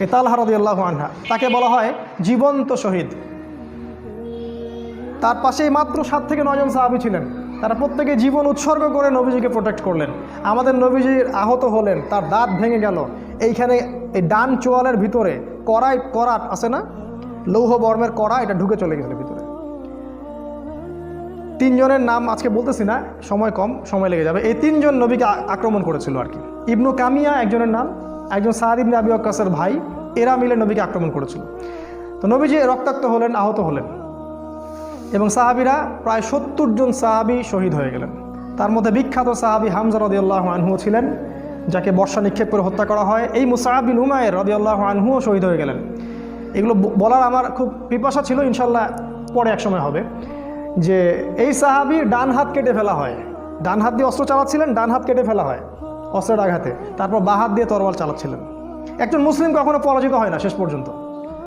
এ তালহা রাদিয়াল্লাহু আনহা, তাকে বলা হয় জীবন্ত শহীদ। তার পাশেই মাত্র 7 থেকে 9 জন সাহাবী ছিলেন, তারা প্রত্যেকে জীবন উৎসর্গ করে নবীজিকে প্রোটেক্ট করলেন। আমাদের নবীজি আহত হলেন, তার দাঁত ভেঙে গেল, এইখানে এই ডান চোয়ালের ভিতরে করাত আছে না, লৌহ বর্মের কড়া, এটা ঢুকে চলে গেছিল ভিতরে। 3 জনের নাম আজকে বলতেছি না, সময় কম, সময় লেগে যাবে। এই 3 জন নবীকে আক্রমণ করেছিল আর কি। ইবনু কামিয়া একজনের নাম, একজন সাদ ইবনে আবি ওয়াক্কাসের ভাই, এরা মিলে নবীকে আক্রমণ করেছিল। তো নবীজি রক্তাক্ত হলেন, আহত হলেন, এবং সাহাবীরা প্রায় 70 জন সাহাবী শহীদ হয়ে গেলেন। তার মধ্যে বিখ্যাত সাহাবী হামজা রাদিয়াল্লাহু আনহু ছিলেন, যাকে বর্ষা নিক্ষেপ করে হত্যা করা হয়। এই মুসআব বিন উমাইর রাদিয়াল্লাহু আনহুও শহীদ হয়ে গেলেন। এগুলো বলার আমার খুব পিপাসা ছিল, ইনশাল্লাহ পরে এক সময় হবে। যে এই সাহাবীর ডান হাত কেটে ফেলা হয়, ডান হাত দিয়ে অস্ত্র চালাচ্ছিলেন, ডান হাত কেটে ফেলা হয় অস্ত্রের আঘাতে, তারপর বাঁ হাত দিয়ে তরোয়াল চালাচ্ছিলেন। একজন মুসলিম কখনো পরাজিত হয় না শেষ পর্যন্ত।